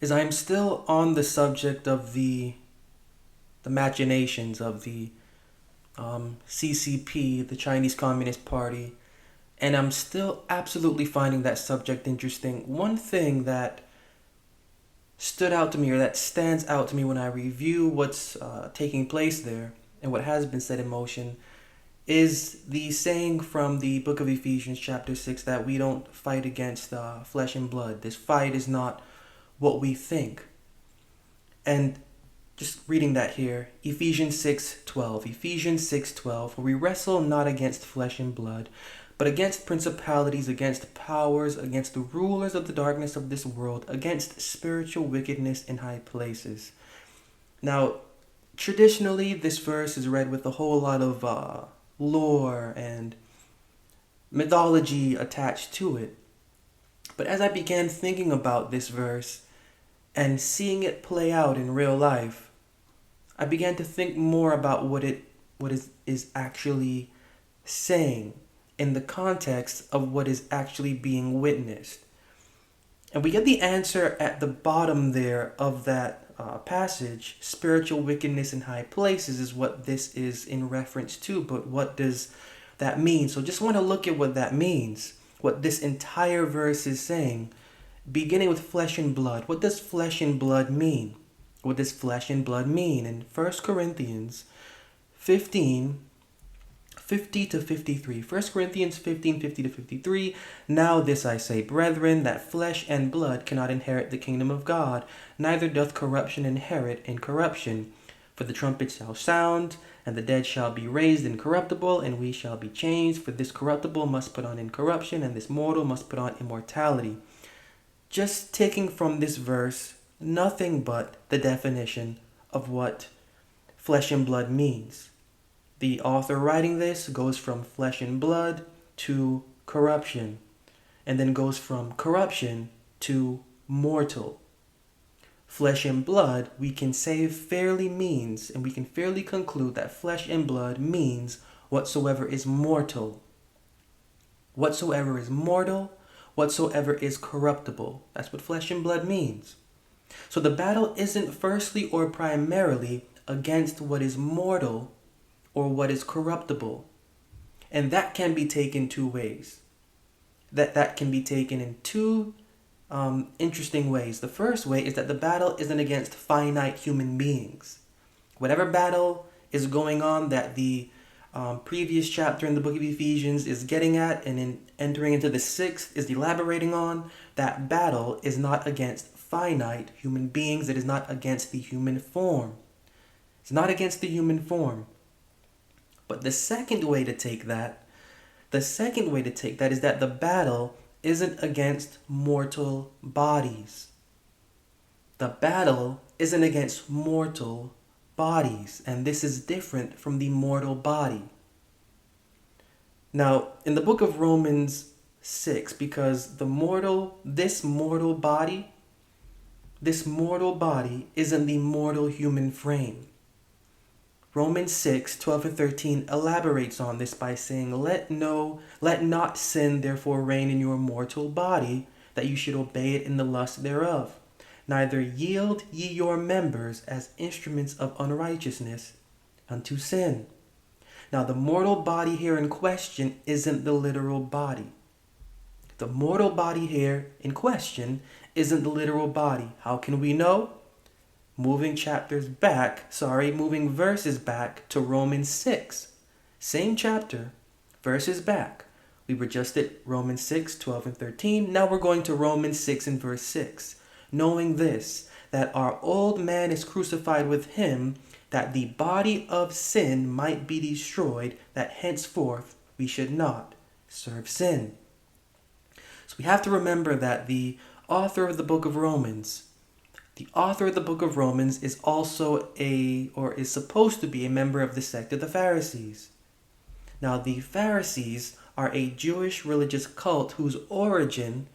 is I'm still on the subject of the machinations of the CCP, the Chinese Communist Party, and I'm still absolutely finding that subject interesting. One thing that stood out to me, or that stands out to me when I review what's taking place there and what has been set in motion, is the saying from the book of Ephesians, chapter 6, that we don't fight against flesh and blood. This fight is not what we think. And just reading that here, Ephesians 6:12. Ephesians 6:12, for we wrestle not against flesh and blood, but against principalities, against powers, against the rulers of the darkness of this world, against spiritual wickedness in high places. Now, traditionally, this verse is read with a whole lot of lore and mythology attached to it. But as I began thinking about this verse and seeing it play out in real life, I began to think more about what is actually saying in the context of what is actually being witnessed. And we get the answer at the bottom there of that passage. Spiritual wickedness in high places is what this is in reference to. But what does that mean? So just want to look at what that means. What this entire verse is saying. Beginning with flesh and blood. What does flesh and blood mean? What does flesh and blood mean? In 1 Corinthians 15, 50 to 53. 1 Corinthians 15, 50 to 53. Now this I say, brethren, that flesh and blood cannot inherit the kingdom of God, neither doth corruption inherit incorruption. For the trumpet shall sound, and the dead shall be raised incorruptible, and we shall be changed. For this corruptible must put on incorruption, and this mortal must put on immortality. Just taking from this verse nothing but the definition of what flesh and blood means. The author writing this goes from flesh and blood to corruption, and then goes from corruption to mortal. Flesh and blood, we can say fairly means, and we can fairly conclude that flesh and blood means whatsoever is mortal. Whatsoever is mortal, whatsoever is corruptible. That's what flesh and blood means. So the battle isn't firstly or primarily against what is mortal or what is corruptible. And that can be taken two ways. That can be taken in two interesting ways. The first way is that the battle isn't against finite human beings. Whatever battle is going on that the previous chapter in the book of Ephesians is getting at, and in entering into the sixth is elaborating on, that battle is not against finite human beings. It is not against the human form. It's not against the human form. But the second way to take that is that the battle isn't against mortal bodies. The battle isn't against mortal bodies, and this is different from the mortal body. Now, in the book of Romans 6, because this mortal body isn't the mortal human frame. Romans 6, 12 and 13 elaborates on this by saying, Let not sin therefore reign in your mortal body, that you should obey it in the lust thereof. Neither yield ye your members as instruments of unrighteousness unto sin. Now the mortal body here in question isn't the literal body. The mortal body here in question isn't the literal body. How can we know? Moving verses back to Romans 6. Same chapter, verses back. We were just at Romans 6, 12 and 13. Now we're going to Romans 6 and verse 6. Knowing this, that our old man is crucified with him, that the body of sin might be destroyed, that henceforth we should not serve sin. So we have to remember that the author of the book of Romans is also is supposed to be a member of the sect of the Pharisees. Now, the Pharisees are a Jewish religious cult whose origin,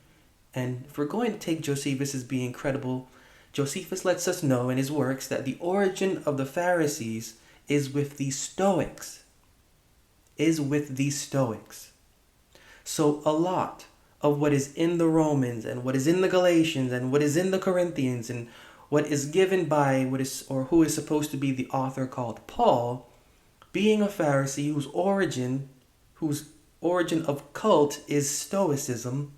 and if we're going to take Josephus as being credible, Josephus lets us know in his works that the origin of the Pharisees is with the Stoics. So a lot of what is in the Romans and what is in the Galatians and what is in the Corinthians and what is given by what is or who is supposed to be the author called Paul, being a Pharisee whose origin of cult is Stoicism,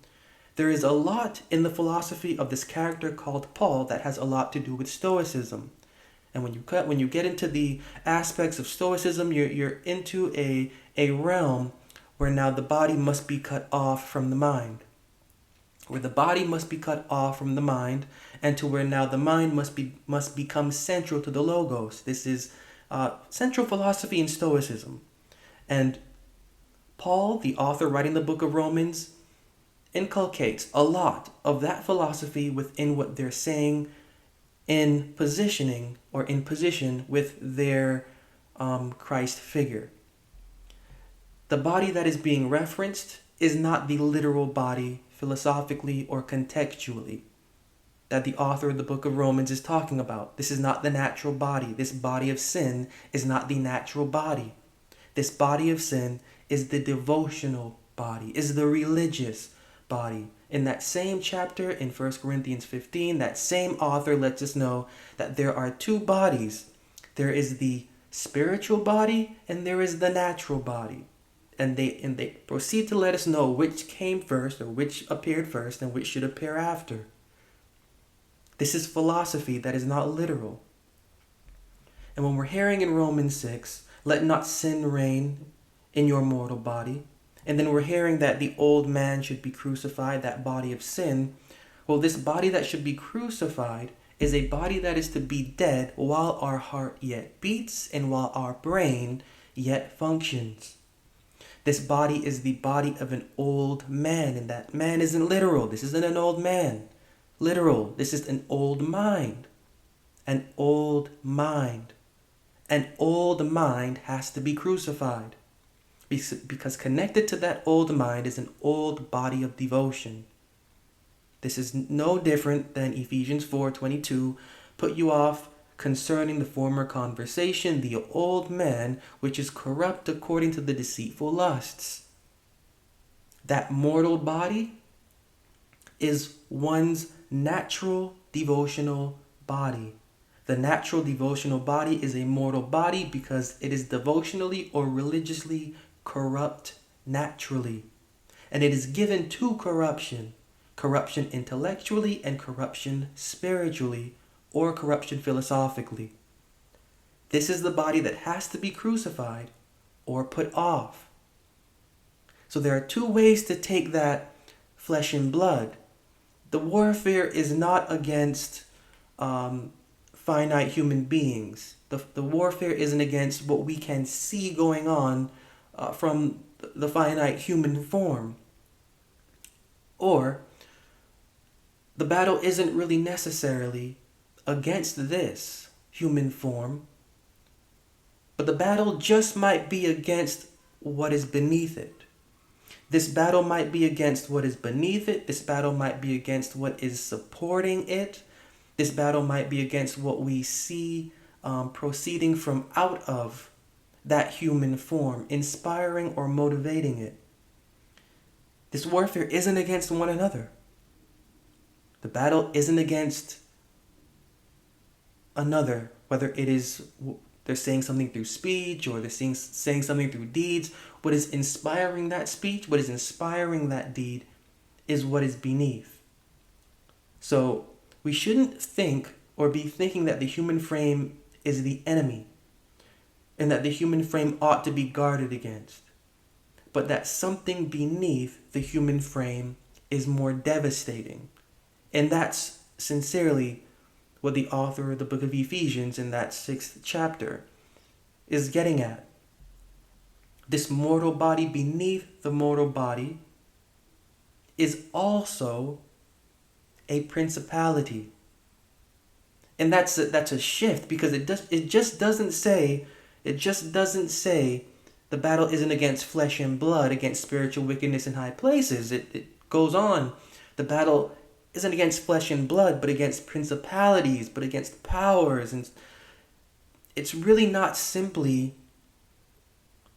there is a lot in the philosophy of this character called Paul that has a lot to do with Stoicism. And when you get into the aspects of Stoicism, you're into a realm where now the body must be cut off from the mind. Where the body must be cut off from the mind, and to where now the mind must become central to the logos. This is central philosophy in Stoicism. And Paul, the author writing the book of Romans, inculcates a lot of that philosophy within what they're saying in position with their Christ figure. The body that is being referenced is not the literal body philosophically or contextually that the author of the book of Romans is talking about. This is not the natural body. This body of sin is not the natural body. This body of sin is the devotional body, is the religious body. In that same chapter in 1 Corinthians 15, that same author lets us know that there are two bodies. There is the spiritual body and there is the natural body. And they proceed to let us know which came first or which appeared first and which should appear after. This is philosophy that is not literal. And when we're hearing in Romans 6, let not sin reign in your mortal body, and then we're hearing that the old man should be crucified, that body of sin. Well, this body that should be crucified is a body that is to be dead while our heart yet beats and while our brain yet functions. This body is the body of an old man, and that man isn't literal. This isn't an old man. Literal. This is an old mind. An old mind. An old mind has to be crucified. Because connected to that old mind is an old body of devotion. This is no different than Ephesians 4:22, put you off concerning the former conversation, the old man, which is corrupt according to the deceitful lusts. That mortal body is one's natural devotional body. The natural devotional body is a mortal body because it is devotionally or religiously corrupt naturally. And it is given to corruption. Corruption intellectually and corruption spiritually, or corruption philosophically. This is the body that has to be crucified or put off. So there are two ways to take that flesh and blood. The warfare is not against finite human beings. The warfare isn't against what we can see going on from the finite human form. Or the battle isn't really necessarily against this human form, but the battle just might be against what is beneath it. This battle might be against what is beneath it. This battle might be against what is supporting it. This battle might be against what we see proceeding from out of that human form, inspiring or motivating it. This warfare isn't against one another. The battle isn't against another, whether it is they're saying something through speech or they're saying something through deeds. What is inspiring that speech, what is inspiring that deed, is what is beneath. So we shouldn't think or be thinking that the human frame is the enemy and that the human frame ought to be guarded against, but that something beneath the human frame is more devastating. And that's sincerely what the author of the book of Ephesians in that 6th chapter is getting at. This mortal body beneath the mortal body is also a principality. And that's a shift, because it just doesn't say the battle isn't against flesh and blood, against spiritual wickedness in high places. It goes on. The battle isn't against flesh and blood, but against principalities, but against powers. And it's really not simply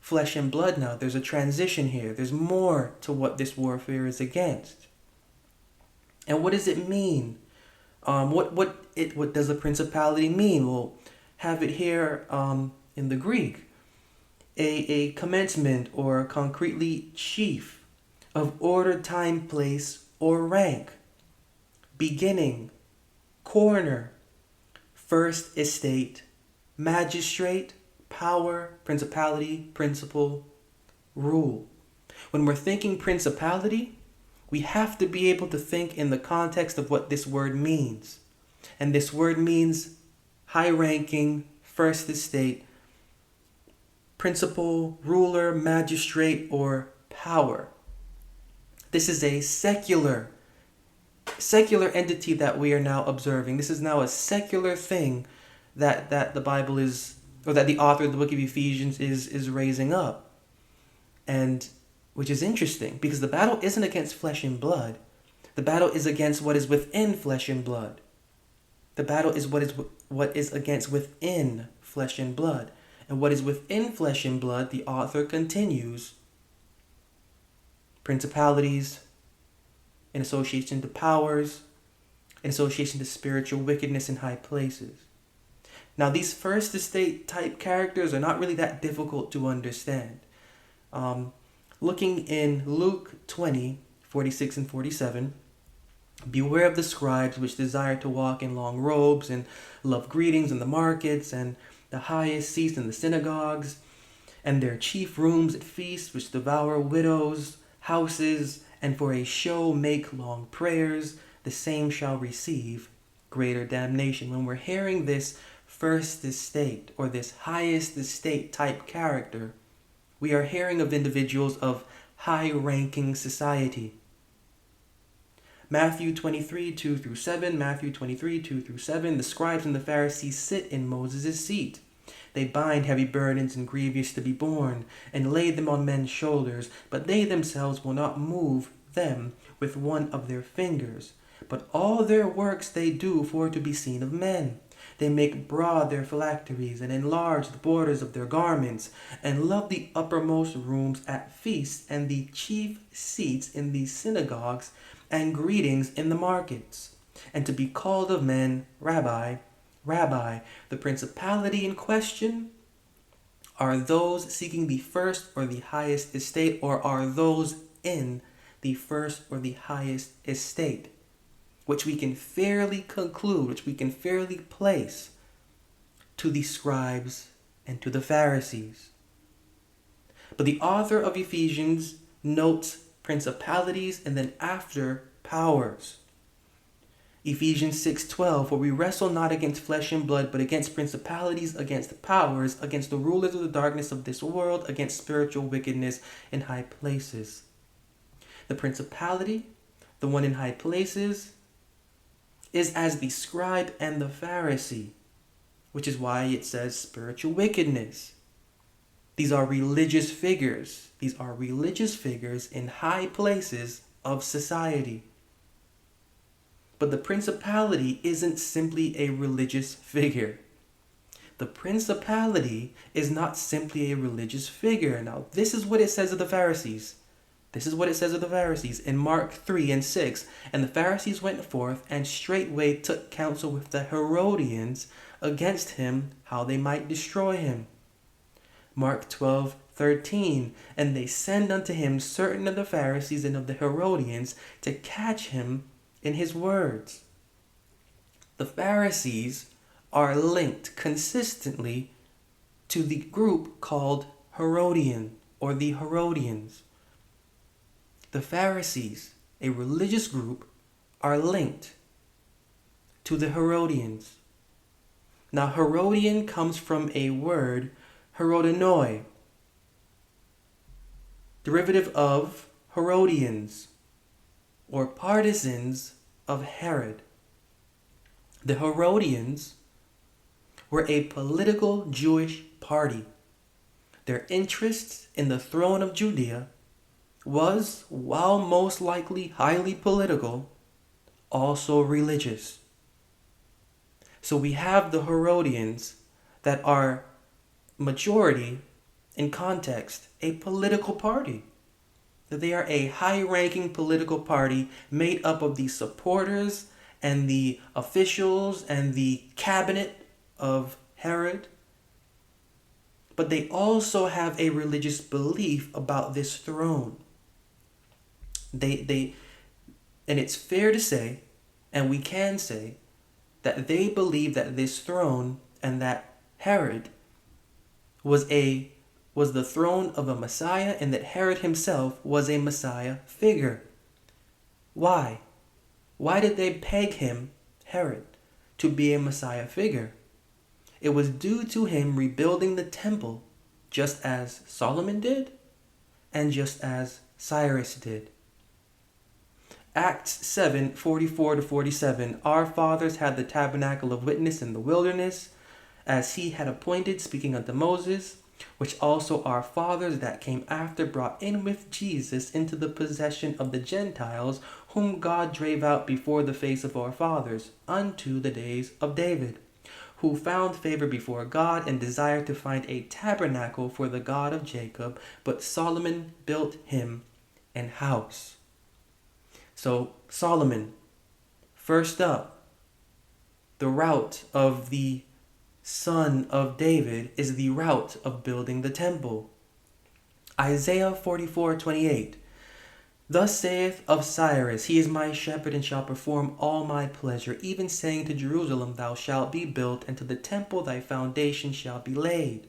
flesh and blood now. There's a transition here. There's more to what this warfare is against. And what does it mean? What does a principality mean? We'll have it here in the Greek. A commencement or concretely chief of order, time, place, or rank. Beginning, corner, first estate, magistrate, power, principality, principle, rule. When we're thinking principality, we have to be able to think in the context of what this word means. And this word means high-ranking, first estate, principle, ruler, magistrate, or power. This is a secular entity that we are now observing. This is now a secular thing that the Bible is, or that the author of the book of Ephesians is raising up. And which is interesting, because the battle isn't against flesh and blood. The battle is against what is within flesh and blood. The battle is what is against within flesh and blood. And what is within flesh and blood, the author continues, principalities, in association to powers, in association to spiritual wickedness in high places. Now, these first estate type characters are not really that difficult to understand. Looking in Luke 20:46 and 47, beware of the scribes which desire to walk in long robes and love greetings in the markets and the highest seats in the synagogues, and their chief rooms at feasts, which devour widows' houses, and for a show make long prayers. The same shall receive greater damnation. When we're hearing this first estate or this highest estate type character, we are hearing of individuals of high-ranking society. Matthew 23:2 through 7, Matthew 23:2 through 7, the scribes and the Pharisees sit in Moses' seat. They bind heavy burdens and grievous to be borne, and lay them on men's shoulders, but they themselves will not move them with one of their fingers. But all their works they do for to be seen of men. They make broad their phylacteries, and enlarge the borders of their garments, and love the uppermost rooms at feasts, and the chief seats in the synagogues, and greetings in the markets, and to be called of men, Rabbi, Rabbi. The principality in question are those seeking the first or the highest estate, or are those in the first or the highest estate, which we can fairly conclude, which we can fairly place to the scribes and to the Pharisees. But the author of Ephesians notes principalities and then after powers. Ephesians 6:12, for we wrestle not against flesh and blood, but against principalities, against powers, against the rulers of the darkness of this world, against spiritual wickedness in high places. The principality, the one in high places, is as the scribe and the Pharisee, which is why it says spiritual wickedness. These are religious figures. These are religious figures in high places of society. But the principality isn't simply a religious figure. The principality is not simply a religious figure. Now, this is what it says of the Pharisees. This is what it says of the Pharisees in Mark 3:6. And the Pharisees went forth and straightway took counsel with the Herodians against him, how they might destroy him. Mark 12:13. And they send unto him certain of the Pharisees and of the Herodians to catch him in his words. The Pharisees are linked consistently to the group called Herodian or the Herodians. The Pharisees, a religious group, are linked to the Herodians. Now, Herodian comes from a word, Herodinoi, derivative of Herodians, or partisans of Herod. The Herodians were a political Jewish party. Their interest in the throne of Judea was, while most likely highly political, also religious. So we have the Herodians that are majority in context, a political party. That they are a high-ranking political party made up of the supporters and the officials and the cabinet of Herod. But they also have a religious belief about this throne. They and it's fair to say, and we can say, that they believe that this throne and that Herod was the throne of a Messiah, and that Herod himself was a Messiah figure. Why? Why did they peg him, Herod, to be a Messiah figure? It was due to him rebuilding the temple, just as Solomon did, and just as Cyrus did. Acts 7:44-47. Our fathers had the tabernacle of witness in the wilderness, as he had appointed, speaking unto Moses, which also our fathers that came after brought in with Jesus into the possession of the Gentiles, whom God drave out before the face of our fathers, unto the days of David, who found favor before God and desired to find a tabernacle for the God of Jacob, but Solomon built him an house. So Solomon, first up, the route of the son of David is the route of building the temple. Isaiah 44:28. Thus saith of Cyrus, he is my shepherd and shall perform all my pleasure, even saying to Jerusalem, thou shalt be built, and to the temple thy foundation shall be laid.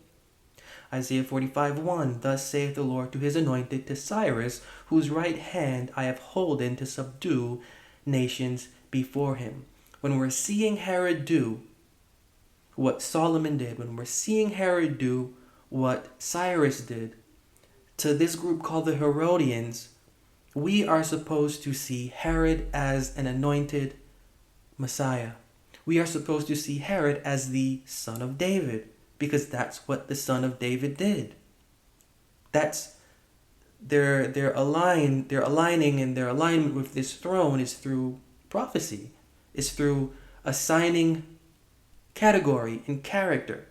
Isaiah 45:1. Thus saith the Lord to his anointed, to Cyrus, whose right hand I have holden to subdue nations before him. When we're seeing Herod do what Solomon did, when we're seeing Herod do what Cyrus did, to this group called the Herodians, we are supposed to see Herod as an anointed Messiah. We are supposed to see Herod as the son of David, because that's what the son of David did. That's they're aligning, and their alignment with this throne is through prophecy, is through assigning category and character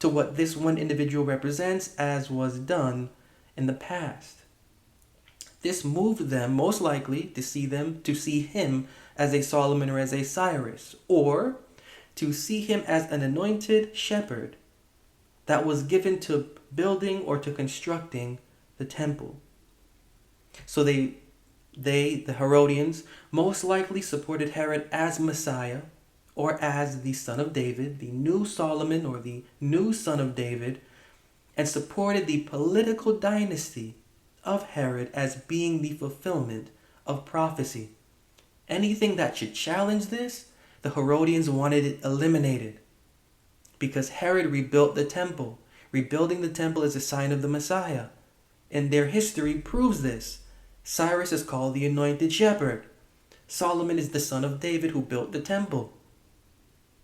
to what this one individual represents, as was done in the past. This moved them most likely to see him as a Solomon or as a Cyrus, or to see him as an anointed shepherd that was given to building or to constructing the temple. So the Herodians, most likely supported Herod as Messiah, or as the son of David, the new Solomon or the new son of David, and supported the political dynasty of Herod as being the fulfillment of prophecy. Anything that should challenge this, the Herodians wanted it eliminated, because Herod rebuilt the temple. Rebuilding the temple is a sign of the Messiah, and their history proves this. Cyrus is called the anointed shepherd. Solomon is the son of David who built the temple.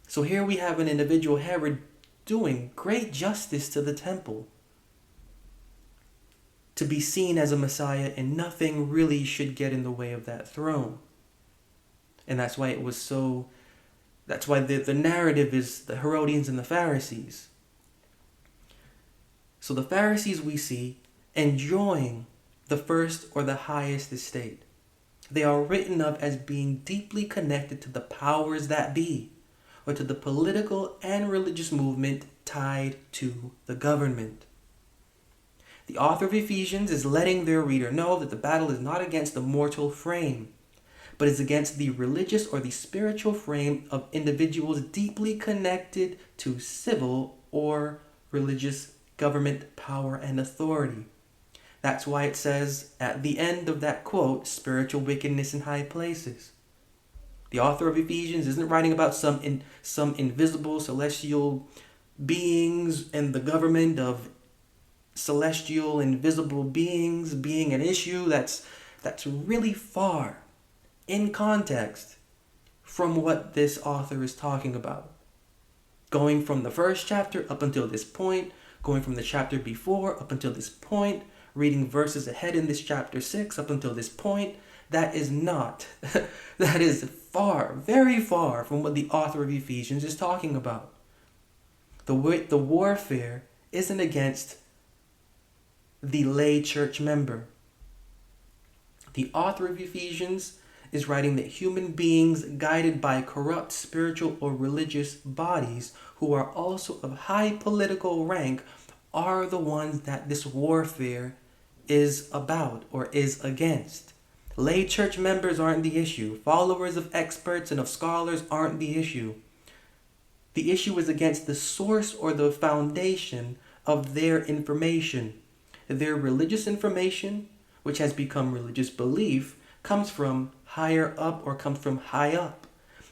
So here we have an individual, Herod, doing great justice to the temple, to be seen as a Messiah, and nothing really should get in the way of that throne. And that's why the narrative is the Herodians and the Pharisees. So the Pharisees we see enjoying the first or the highest estate. They are written of as being deeply connected to the powers that be, or to the political and religious movement tied to the government. The author of Ephesians is letting their reader know that the battle is not against the mortal frame, but is against the religious or the spiritual frame of individuals deeply connected to civil or religious government power and authority. That's why it says at the end of that quote, spiritual wickedness in high places. The author of Ephesians isn't writing about some invisible celestial beings and the government of celestial invisible beings being an issue that's really far in context from what this author is talking about. Going from the first chapter up until this point, going from the chapter before up until this point, reading verses ahead in this chapter 6 up until this point, that is far, very far from what the author of Ephesians is talking about. The warfare isn't against the lay church member. The author of Ephesians is writing that human beings guided by corrupt spiritual or religious bodies who are also of high political rank are the ones that this warfare is about or is against. Lay church members aren't the issue. Followers of experts and of scholars aren't the issue. The issue is against the source or the foundation of their information. Their religious information, which has become religious belief, comes from higher up or comes from high up.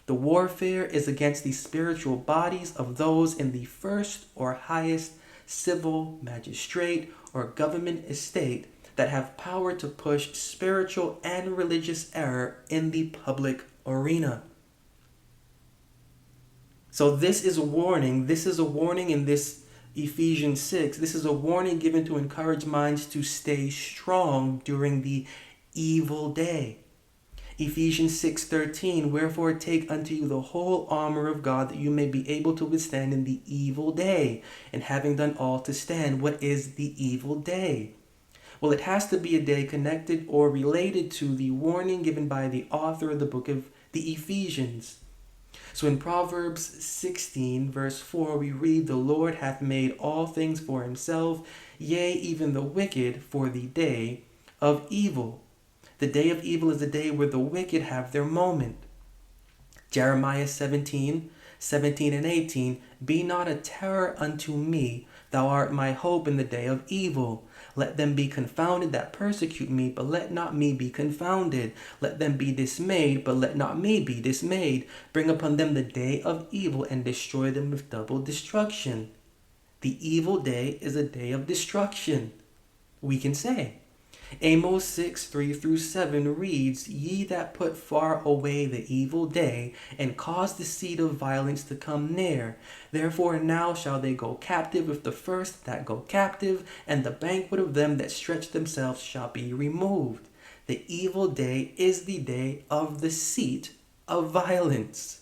The warfare is against the spiritual bodies of those in the first or highest civil, magistrate, or government estate that have power to push spiritual and religious error in the public arena. So this is a warning. This is a warning in this Ephesians 6. This is a warning given to encourage minds to stay strong during the evil day. Ephesians 6:13, wherefore take unto you the whole armor of God, that you may be able to withstand in the evil day, and having done all to stand. What is the evil day? Well, it has to be a day connected or related to the warning given by the author of the book of the Ephesians. So in Proverbs 16, verse 4, we read, the Lord hath made all things for himself, yea, even the wicked for the day of evil. The day of evil is the day where the wicked have their moment. Jeremiah 17:17 and 18, be not a terror unto me, thou art my hope in the day of evil. Let them be confounded that persecute me, but let not me be confounded. Let them be dismayed, but let not me be dismayed. Bring upon them the day of evil, and destroy them with double destruction. The evil day is a day of destruction, we can say. Amos 6:3-7 reads, ye that put far away the evil day, and cause the seed of violence to come near. Therefore now shall they go captive with the first that go captive, and the banquet of them that stretch themselves shall be removed. The evil day is the day of the seat of violence.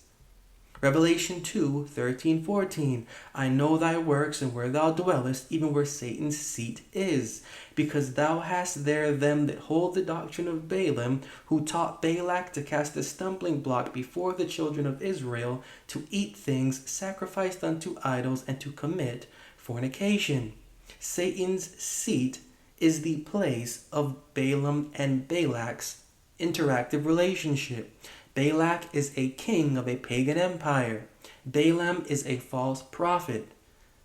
Revelation 2:13-14, I know thy works, and where thou dwellest, even where Satan's seat is, because thou hast there them that hold the doctrine of Balaam, who taught Balak to cast a stumbling block before the children of Israel, to eat things sacrificed unto idols, and to commit fornication. Satan's seat is the place of Balaam and Balak's interactive relationship. Balak is a king of a pagan empire. Balaam is a false prophet.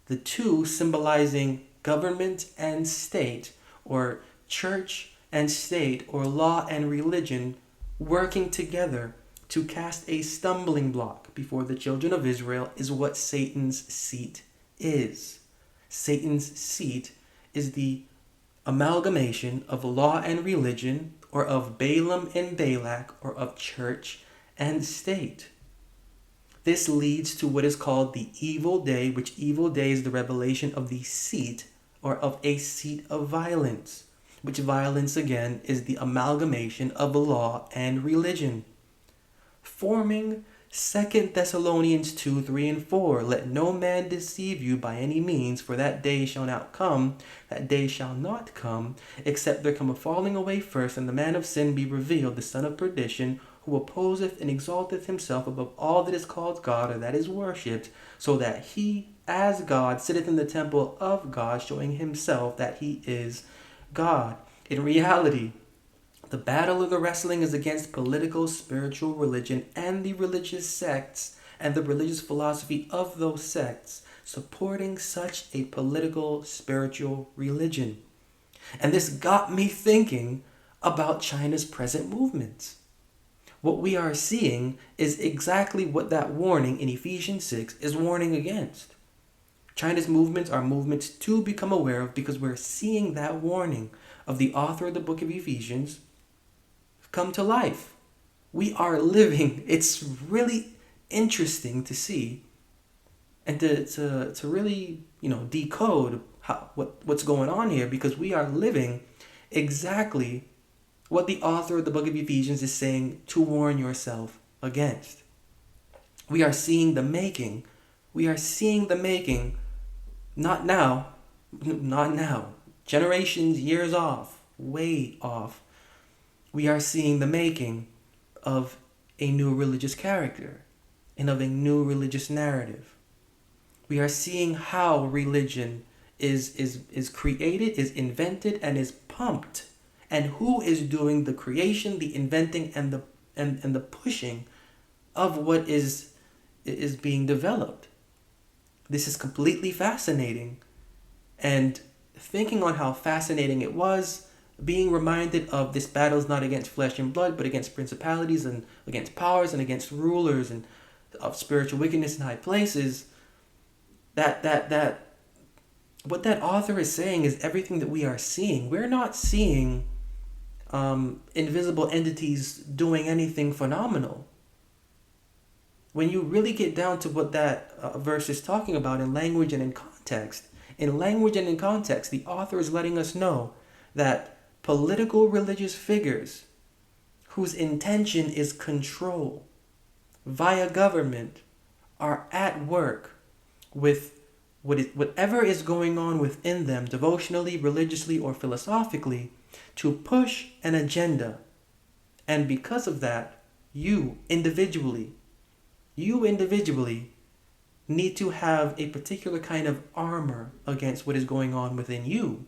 The two symbolizing government and state, or church and state, or law and religion, working together to cast a stumbling block before the children of Israel is what Satan's seat is. Satan's seat is the amalgamation of law and religion, or of Balaam and Balak, or of church and state. This leads to what is called the evil day, which evil day is the revelation of the seat, or of a seat of violence, which violence again is the amalgamation of law and religion, forming 2 Thessalonians 2:3-4, let no man deceive you by any means, for that day shall not come, except there come a falling away first, and the man of sin be revealed, the son of perdition, who opposeth and exalteth himself above all that is called God, or that is worshipped, so that he, as God, sitteth in the temple of God, showing himself that he is God. In reality, the battle of the wrestling is against political, spiritual, religion, and the religious sects and the religious philosophy of those sects supporting such a political, spiritual religion. And this got me thinking about China's present movements. What we are seeing is exactly what that warning in Ephesians 6 is warning against. China's movements are movements to become aware of, because we're seeing that warning of the author of the book of Ephesians come to life. We are living. It's really interesting to see and to really, decode what's going on here, because we are living exactly what the author of the book of Ephesians is saying to warn yourself against. We are seeing the making. We are seeing the making, not now, generations, years off, way off, we are seeing the making of a new religious character and of a new religious narrative. We are seeing how religion is created, is invented, and is pumped, and who is doing the creation, the inventing, and the pushing of what is being developed. This is completely fascinating. And thinking on how fascinating it was, being reminded of this battle is not against flesh and blood, but against principalities and against powers and against rulers and of spiritual wickedness in high places, that what that author is saying is everything that we are seeing. We're not seeing invisible entities doing anything phenomenal. When you really get down to what that verse is talking about in language and in context, the author is letting us know that political religious figures whose intention is control via government are at work with whatever is going on within them, devotionally, religiously, or philosophically, to push an agenda. And because of that, you individually need to have a particular kind of armor against what is going on within you.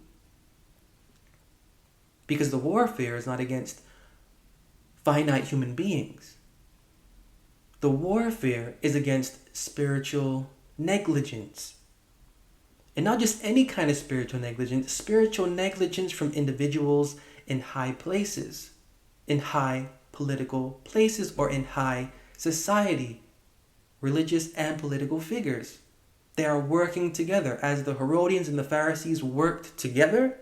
Because the warfare is not against finite human beings. The warfare is against spiritual negligence. And not just any kind of spiritual negligence from individuals in high places, in high political places, or in high society, religious and political figures. They are working together as the Herodians and the Pharisees worked together.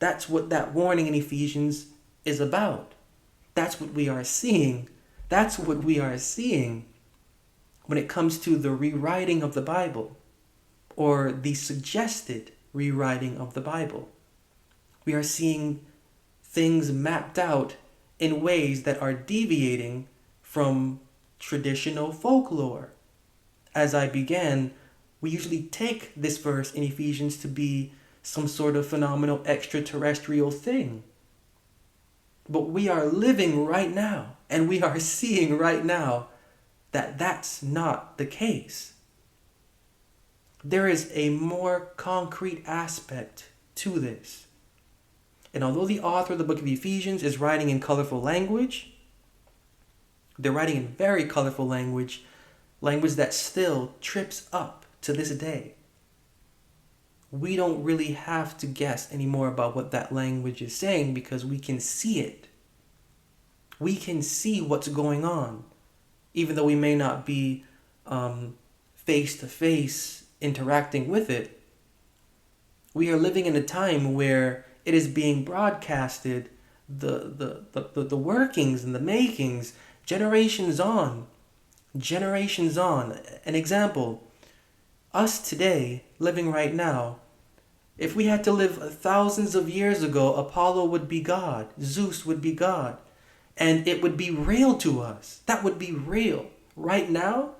That's what that warning in Ephesians is about. That's what we are seeing. That's what we are seeing when it comes to the rewriting of the Bible, or the suggested rewriting of the Bible. We are seeing things mapped out in ways that are deviating from traditional folklore. As I began, we usually take this verse in Ephesians to be some sort of phenomenal extraterrestrial thing. But we are living right now, and we are seeing right now that that's not the case. There is a more concrete aspect to this. And although the author of the book of Ephesians is writing in colorful language, they're writing in very colorful language that still trips up to this day. We don't really have to guess anymore about what that language is saying because we can see it. We can see what's going on, even though we may not be face-to-face interacting with it. We are living in a time where it is being broadcasted, the workings and the makings, generations on. An example, us today, living right now, if we had to live thousands of years ago, Apollo would be God, Zeus would be God, and it would be real to us. That would be real. Right now,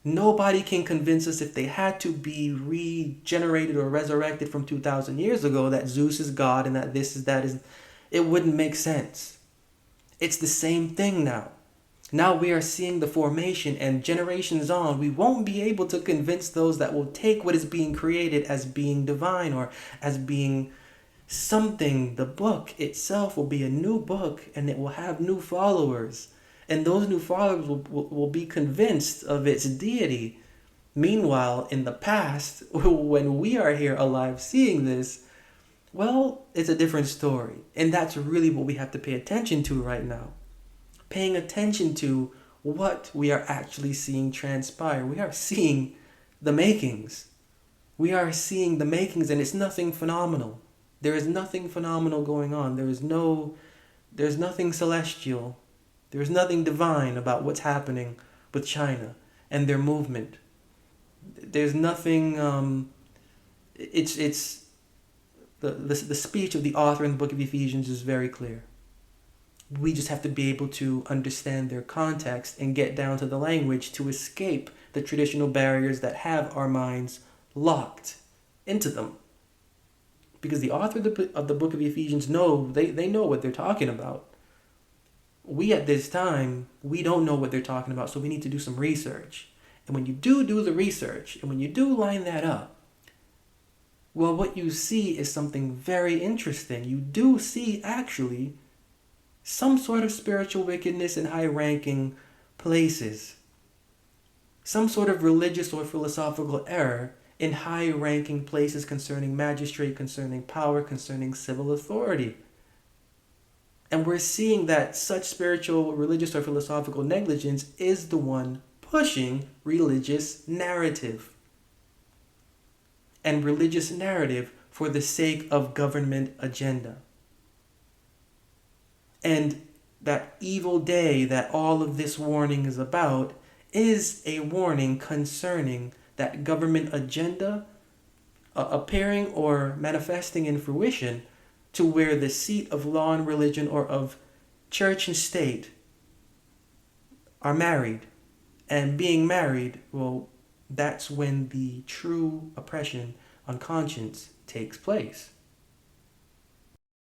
nobody can convince us if they had to be regenerated or resurrected from 2,000 years ago that Zeus is God and that this is that is. It wouldn't make sense. It's the same thing now. Now we are seeing the formation, and generations on, we won't be able to convince those that will take what is being created as being divine or as being something. The book itself will be a new book, and it will have new followers. And those new followers will be convinced of its deity. Meanwhile, in the past, when we are here alive seeing this, well, it's a different story. And that's really what we have to pay attention to right now. Paying attention to what we are actually seeing transpire. We are seeing the makings. We are seeing the makings, and it's nothing phenomenal. There is nothing phenomenal going on. There's nothing celestial. There's nothing divine about what's happening with China and their movement. There's nothing. It's the speech of the author in the book of Ephesians is very clear. We just have to be able to understand their context and get down to the language to escape the traditional barriers that have our minds locked into them. Because the author of the book of Ephesians they know what they're talking about. We at this time, we don't know what they're talking about, so we need to do some research. And when you do the research, and when you do line that up, well, what you see is something very interesting. You do see, actually, some sort of spiritual wickedness in high-ranking places. Some sort of religious or philosophical error in high-ranking places concerning magistrate, concerning power, concerning civil authority. And we're seeing that such spiritual, religious, or philosophical negligence is the one pushing religious narrative. And religious narrative for the sake of government agenda. And that evil day that all of this warning is about is a warning concerning that government agenda appearing or manifesting in fruition, to where the seat of law and religion, or of church and state, are married. And being married, well, that's when the true oppression on conscience takes place.